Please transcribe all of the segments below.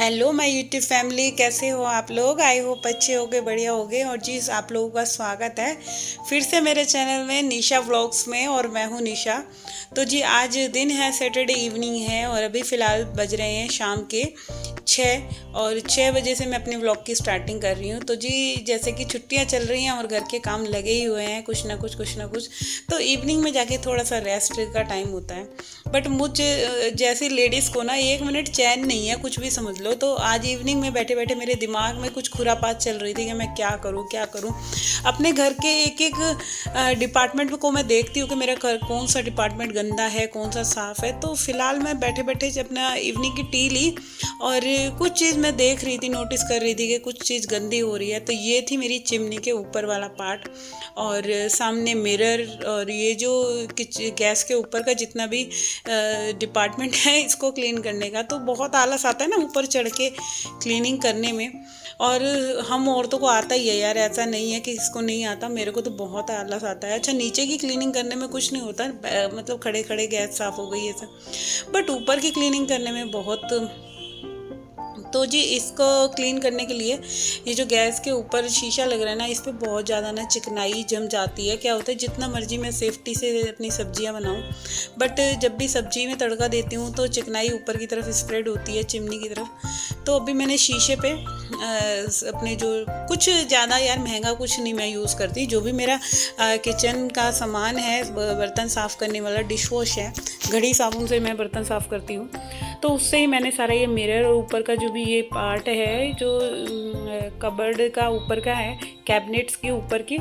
Hello my YouTube family, कैसे हो आप लोग। आई होप अच्छे होगे, बढ़िया होगे। और जी आप लोगों का स्वागत है फिर से मेरे चैनल में निशा व्लॉग्स में। और मैं हूँ निशा। तो जी आज दिन है, सैटरडे इवनिंग है और अभी फ़िलहाल बज रहे हैं शाम के 6 और 6 बजे से मैं अपने व्लॉग की स्टार्टिंग कर रही हूँ। तो जी जैसे कि छुट्टियाँ चल रही हैं और घर के काम लगे ही हुए हैं, कुछ ना कुछ। तो इवनिंग में जाके थोड़ा सा रेस्ट का टाइम होता है। बट मुझ जैसी लेडीज़ को ना 1 मिनट चैन नहीं है, कुछ भी समझ लो। तो आज इवनिंग में बैठे बैठे मेरे दिमाग में कुछ खुरापात चल रही थी कि मैं क्या करूँ। अपने घर के एक एक डिपार्टमेंट को मैं देखती हूँ कि मेरा कौन सा डिपार्टमेंट गंदा है, कौन सा साफ़ है। तो फिलहाल मैं बैठे बैठे अपना इवनिंग की टी ली और कुछ चीज़ मैं देख रही थी, नोटिस कर रही थी कि कुछ चीज़ गंदी हो रही है। तो ये थी मेरी चिमनी के ऊपर वाला पार्ट और सामने मिरर और ये जो गैस के ऊपर का जितना भी डिपार्टमेंट है इसको क्लीन करने का। तो बहुत आलस आता है ना ऊपर चढ़ के क्लीनिंग करने में। और हम औरतों को आता ही है यार, ऐसा नहीं है कि इसको नहीं आता। मेरे को तो बहुत आलस आता है। अच्छा, नीचे की क्लीनिंग करने में कुछ नहीं होता, मतलब खड़े खड़े गैस साफ़ हो गई ऐसा। बट ऊपर की क्लीनिंग करने में बहुत। तो जी इसको क्लीन करने के लिए ये जो गैस के ऊपर शीशा लग रहा है ना, इस पर बहुत ज़्यादा ना चिकनाई जम जाती है। क्या होता है, जितना मर्जी मैं सेफ्टी से अपनी सब्जियां बनाऊं, बट जब भी सब्जी में तड़का देती हूँ तो चिकनाई ऊपर की तरफ स्प्रेड होती है, चिमनी की तरफ। तो अभी मैंने शीशे पे अपने जो कुछ ज़्यादा यार महंगा कुछ नहीं मैं यूज़ करती, जो भी मेरा किचन का सामान है, बर्तन साफ़ करने वाला डिश वॉश है, घड़ी साबुन से मैं बर्तन साफ़ करती हूँ। तो उससे ही मैंने सारा ये मिरर और ऊपर का जो भी ये पार्ट है जो कबर्ड का ऊपर का है, कैबिनेट्स के ऊपर की,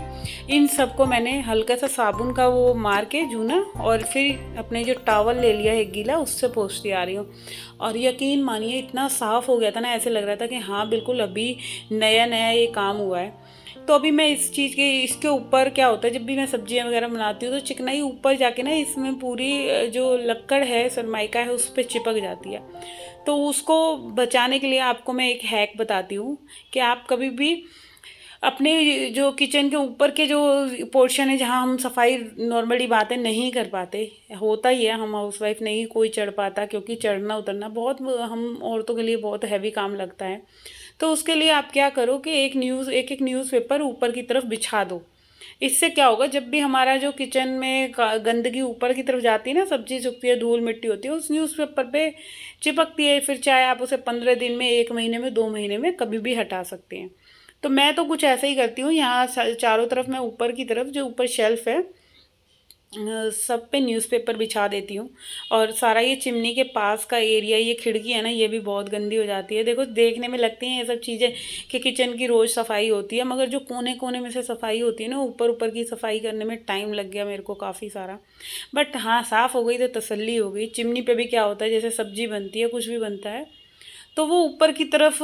इन सबको मैंने हल्का सा साबुन का वो मार के जूना और फिर अपने जो टॉवल ले लिया है गीला, उससे पोंछती आ रही हूँ। और यकीन मानिए इतना साफ़ हो गया था ना, ऐसे लग रहा था कि हाँ बिल्कुल अभी नया नया ये काम हुआ है। तो अभी मैं इस चीज़ के इसके ऊपर क्या होता है, जब भी मैं सब्जियां वगैरह बनाती हूँ तो चिकनाई ऊपर जाके ना इसमें पूरी जो लक्कड़ है, सरमाइका है, उस पर चिपक जाती है। तो उसको बचाने के लिए आपको मैं एक हैक बताती हूँ कि आप कभी भी अपने जो किचन के ऊपर के जो पोर्शन है, जहाँ हम सफाई नॉर्मली बातें नहीं कर पाते, होता ही है, हम हाउसवाइफ नहीं कोई चढ़ पाता, क्योंकि चढ़ना उतरना बहुत हम औरतों के लिए बहुत हैवी काम लगता है। तो उसके लिए आप क्या करो कि एक एक न्यूज़पेपर ऊपर की तरफ बिछा दो। इससे क्या होगा, जब भी हमारा जो किचन में गंदगी ऊपर की तरफ जाती है ना, सब्जी सूखती है, धूल मिट्टी होती है, उस न्यूज़पेपर पे चिपकती है। फिर चाहे आप उसे 15 दिन में, 1 महीने में, 2 महीने में कभी भी हटा सकते हैं। तो मैं तो कुछ ऐसे ही करती हूँ। यहाँ चारों तरफ मैं ऊपर की तरफ जो ऊपर शेल्फ है सब पे न्यूज़पेपर बिछा देती हूँ। और सारा ये चिमनी के पास का एरिया, ये खिड़की है ना, ये भी बहुत गंदी हो जाती है। देखो देखने में लगती हैं ये सब चीज़ें कि किचन की रोज़ सफाई होती है, मगर जो कोने कोने में से सफाई होती है ना, ऊपर ऊपर की सफाई करने में टाइम लग गया मेरे को काफ़ी सारा। बट हाँ, साफ़ हो गई तो तसल्ली हो गई। चिमनी पे भी क्या होता है, जैसे सब्जी बनती है, कुछ भी बनता है, तो वो ऊपर की तरफ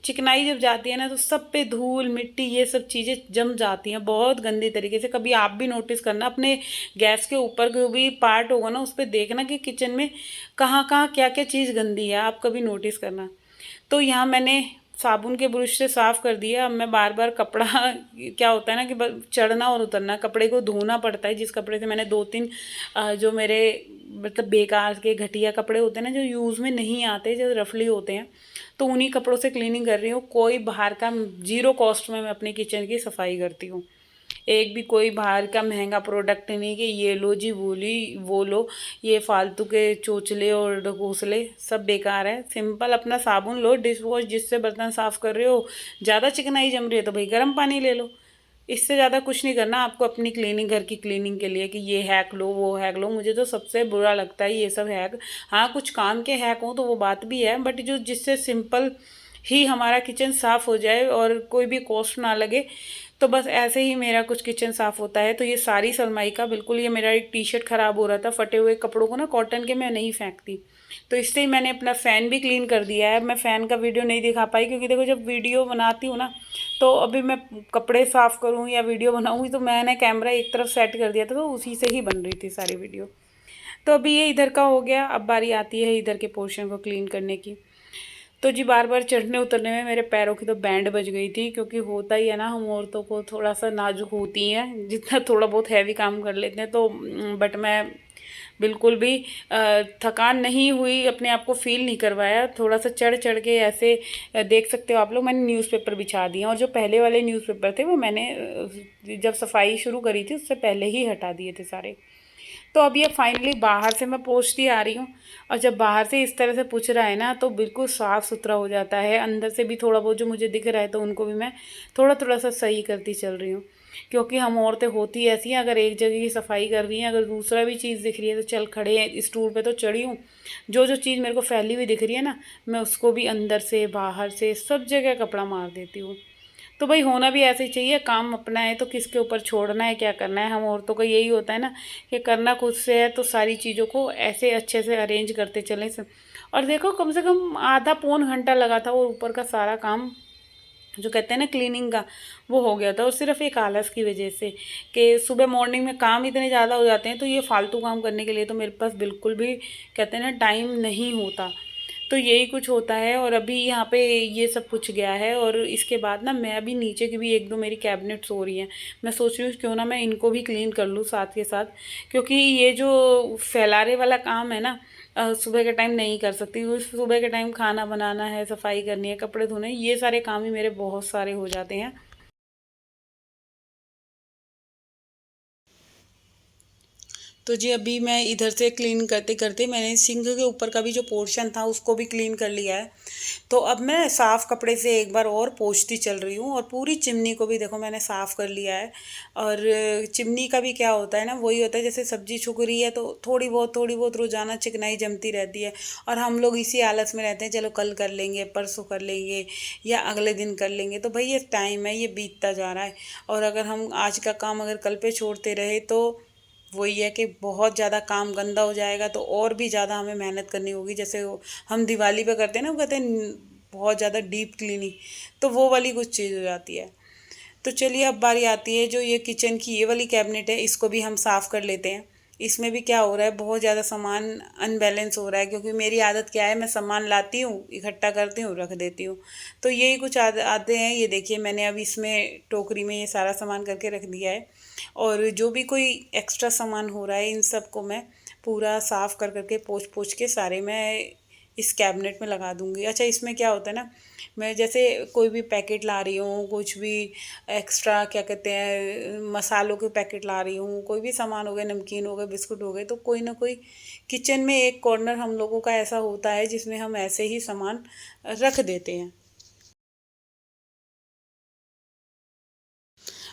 चिकनाई जब जाती है ना, तो सब पे धूल मिट्टी ये सब चीज़ें जम जाती हैं बहुत गंदी तरीके से। कभी आप भी नोटिस करना, अपने गैस के ऊपर जो भी पार्ट होगा ना, उस पर देखना कि किचन में कहाँ कहाँ क्या क्या चीज़ गंदी है, आप कभी नोटिस करना। तो यहाँ मैंने साबुन के ब्रश से साफ़ कर दिया। अब मैं बार बार कपड़ा क्या होता है ना कि चढ़ना और उतरना, कपड़े को धोना पड़ता है। जिस कपड़े से मैंने 2-3 जो मेरे मतलब बेकार के घटिया कपड़े होते हैं ना, जो यूज़ में नहीं आते, जो रफली होते हैं, तो उन्हीं कपड़ों से क्लीनिंग कर रही हूँ। कोई बाहर का, ज़ीरो कॉस्ट में मैं अपने किचन की सफाई करती हूँ। एक भी कोई बाहर का महंगा प्रोडक्ट नहीं कि ये लो जी वो लो, ये फालतू के चोचले और घोंसले सब बेकार है। सिंपल अपना साबुन लो, डिश वॉश जिससे बर्तन साफ़ कर रहे हो, ज़्यादा चिकनाई जम रही है तो भाई गर्म पानी ले लो। इससे ज़्यादा कुछ नहीं करना आपको अपनी क्लीनिंग, घर की क्लीनिंग के लिए कि ये हैक लो वो हैक लो। मुझे तो सबसे बुरा लगता है ये सब हैक। हाँ, कुछ काम के हैक हों तो वो बात भी है, बट जो जिससे सिंपल ही हमारा किचन साफ़ हो जाए और कोई भी कॉस्ट ना लगे, तो बस ऐसे ही मेरा कुछ किचन साफ़ होता है। तो ये सारी सनमाइका बिल्कुल, ये मेरा एक टी शर्ट ख़राब हो रहा था, फटे हुए कपड़ों को ना कॉटन के मैं नहीं फेंकती, तो इसलिए मैंने अपना फ़ैन भी क्लीन कर दिया है। मैं फ़ैन का वीडियो नहीं दिखा पाई, क्योंकि देखो जब वीडियो बनाती हूँ ना, तो अभी मैं कपड़े साफ़ करूँ या वीडियो बनाऊँगी, तो मैंने कैमरा एक तरफ सेट कर दिया था, तो उसी से ही बन रही थी सारी वीडियो। तो अभी ये इधर का हो गया, अब बारी आती है इधर के पोर्शन को क्लीन करने की। तो जी बार बार चढ़ने उतरने में मेरे पैरों की तो बैंड बज गई थी, क्योंकि होता ही है ना, हम औरतों को थोड़ा सा नाजुक होती हैं, जितना थोड़ा बहुत हैवी काम कर लेते हैं। तो बट मैं बिल्कुल भी थकान नहीं हुई, अपने आप को फील नहीं करवाया। थोड़ा सा चढ़ चढ़ के ऐसे देख सकते हो आप लोग, मैंने न्यूज़पेपर बिछा दिए, और जो पहले वाले न्यूज़पेपर थे वो मैंने जब सफाई शुरू करी थी उससे पहले ही हटा दिए थे सारे। तो अब ये फाइनली बाहर से मैं पोंछती आ रही हूँ, और जब बाहर से इस तरह से पोंछ रहा है ना तो बिल्कुल साफ़ सुथरा हो जाता है। अंदर से भी थोड़ा बहुत जो मुझे दिख रहा है तो उनको भी मैं थोड़ा थोड़ा सा सही करती चल रही हूँ, क्योंकि हम औरतें होती ऐसी हैं, अगर एक जगह की सफाई कर रही हैं, अगर दूसरा भी चीज़ दिख रही है तो चल खड़े हैं, स्टूल पे तो चढ़ी हूँ, जो जो चीज़ मेरे को फैली हुई दिख रही है ना, मैं उसको भी अंदर से बाहर से सब जगह कपड़ा मार देती हूँ। तो भाई होना भी ऐसे ही चाहिए, काम अपना है तो किसके ऊपर छोड़ना है, क्या करना है। हम औरतों का यही होता है ना कि करना खुद से है, तो सारी चीज़ों को ऐसे अच्छे से अरेंज करते चलें। और देखो कम से कम आधा पौन घंटा लगा था, वो ऊपर का सारा काम जो कहते हैं ना क्लीनिंग का, वो हो गया था। और सिर्फ एक आलस की वजह से कि सुबह मॉर्निंग में काम इतने ज़्यादा हो जाते हैं, तो ये फालतू काम करने के लिए तो मेरे पास बिल्कुल भी कहते हैं ना टाइम नहीं होता। तो यही कुछ होता है। और अभी यहाँ पे ये सब कुछ गया है, और इसके बाद ना मैं अभी नीचे की भी एक दो मेरी कैबिनेट्स हो रही हैं, मैं सोच रही हूँ क्यों ना मैं इनको भी क्लीन कर लूँ साथ के साथ, क्योंकि ये जो फैलारे वाला काम है ना सुबह के टाइम नहीं कर सकती। सुबह के टाइम खाना बनाना है, सफाई करनी है, कपड़े धोने, ये सारे काम ही मेरे बहुत सारे हो जाते हैं। तो जी अभी मैं इधर से क्लीन करते करते मैंने सिंक के ऊपर का भी जो पोर्शन था उसको भी क्लीन कर लिया है। तो अब मैं साफ़ कपड़े से एक बार और पोंछती चल रही हूँ, और पूरी चिमनी को भी देखो मैंने साफ़ कर लिया है। और चिमनी का भी क्या होता है ना, वही होता है जैसे सब्जी छुक रही है तो थोड़ी बहुत रोज़ाना चिकनाई जमती रहती है, और हम लोग इसी आलस में रहते हैं, चलो कल कर लेंगे, परसों कर लेंगे, या अगले दिन कर लेंगे। तो भाई ये टाइम है, ये बीतता जा रहा है, और अगर हम आज का काम अगर कल पे छोड़ते रहे तो वही है कि बहुत ज़्यादा काम गंदा हो जाएगा, तो और भी ज़्यादा हमें मेहनत करनी होगी। जैसे हम दिवाली पे करते हैं ना, वो कहते हैं बहुत ज़्यादा डीप क्लीनिंग, तो वो वाली कुछ चीज़ हो जाती है। तो चलिए अब बारी आती है जो ये किचन की ये वाली कैबिनेट है, इसको भी हम साफ़ कर लेते हैं। इसमें भी क्या हो रहा है, बहुत ज़्यादा सामान अनबैलेंस हो रहा है, क्योंकि मेरी आदत क्या है, मैं सामान लाती हूँ, इकट्ठा करती हूँ, रख देती हूँ। तो यही कुछ आदतें हैं। ये देखिए मैंने अब इसमें टोकरी में ये सारा सामान करके रख दिया है, और जो भी कोई एक्स्ट्रा सामान हो रहा है इन सब को मैं पूरा साफ़ कर करके पोंछ पोंछ के सारे मैं इस कैबिनेट में लगा दूँगी। अच्छा इसमें क्या होता है ना, मैं जैसे कोई भी पैकेट ला रही हूँ, कुछ भी एक्स्ट्रा क्या कहते हैं मसालों के पैकेट ला रही हूँ, कोई भी सामान हो गए, नमकीन हो गए, बिस्कुट हो गए, तो कोई ना कोई किचन में एक कॉर्नर हम लोगों का ऐसा होता है जिसमें हम ऐसे ही सामान रख देते हैं।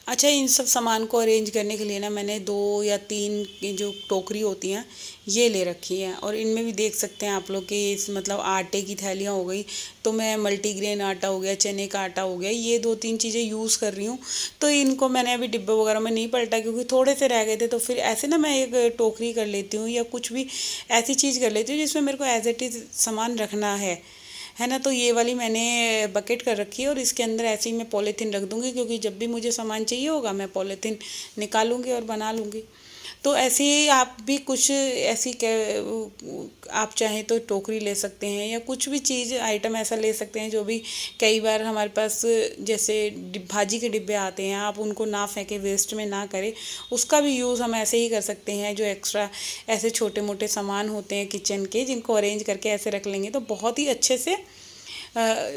अच्छा इन सब सामान को अरेंज करने के लिए ना मैंने 2 या 3 की जो टोकरी होती हैं ये ले रखी हैं, और इनमें भी देख सकते हैं आप लोग कि इस मतलब आटे की थैलियाँ हो गई, तो मैं मल्टीग्रेन आटा हो गया, चने का आटा हो गया, ये 2-3 चीज़ें यूज़ कर रही हूँ। तो इनको मैंने अभी डिब्बे वगैरह में नहीं पलटा, क्योंकि थोड़े से रह गए थे, तो फिर ऐसे ना मैं एक टोकरी कर लेती हूँ, या कुछ भी ऐसी चीज़ कर लेती हूँ जिसमें मेरे को एज इट इज़ सामान रखना है ना। तो ये वाली मैंने बकेट कर रखी है, और इसके अंदर ऐसे ही मैं पॉलीथीन रख दूँगी, क्योंकि जब भी मुझे सामान चाहिए होगा मैं पॉलीथीन निकालूंगी और बना लूँगी। तो ऐसे ही आप भी कुछ ऐसी आप चाहें तो टोकरी ले सकते हैं, या कुछ भी चीज़ आइटम ऐसा ले सकते हैं जो भी कई बार हमारे पास जैसे भाजी के डिब्बे आते हैं, आप उनको ना फेंके, वेस्ट में ना करें, उसका भी यूज़ हम ऐसे ही कर सकते हैं। जो एक्स्ट्रा ऐसे छोटे मोटे सामान होते हैं किचन के, जिनको अरेंज करके ऐसे रख लेंगे तो बहुत ही अच्छे से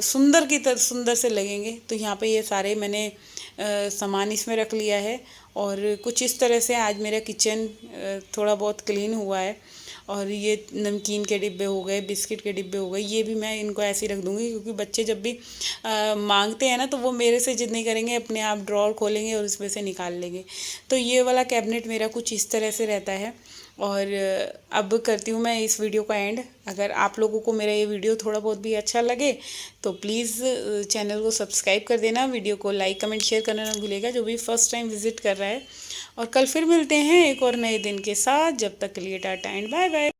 सुंदर की तरह सुंदर से लगेंगे। तो यहाँ पे ये सारे मैंने सामान इसमें रख लिया है, और कुछ इस तरह से आज मेरा किचन थोड़ा बहुत क्लीन हुआ है। और ये नमकीन के डिब्बे हो गए, बिस्किट के डिब्बे हो गए, ये भी मैं इनको ऐसे ही रख दूँगी, क्योंकि बच्चे जब भी मांगते हैं ना तो वो मेरे से जिद नहीं करेंगे, अपने आप ड्रॉर खोलेंगे और उसमें से निकाल लेंगे। तो ये वाला कैबिनेट मेरा कुछ इस तरह से रहता है। और अब करती हूँ मैं इस वीडियो का एंड। अगर आप लोगों को मेरा ये वीडियो थोड़ा बहुत भी अच्छा लगे तो प्लीज़ चैनल को सब्सक्राइब कर देना, वीडियो को लाइक कमेंट शेयर करना ना भूलिएगा, जो भी फर्स्ट टाइम विजिट कर रहा है। और कल फिर मिलते हैं एक और नए दिन के साथ, जब तक के लिए टाटा एंड बाय बाय।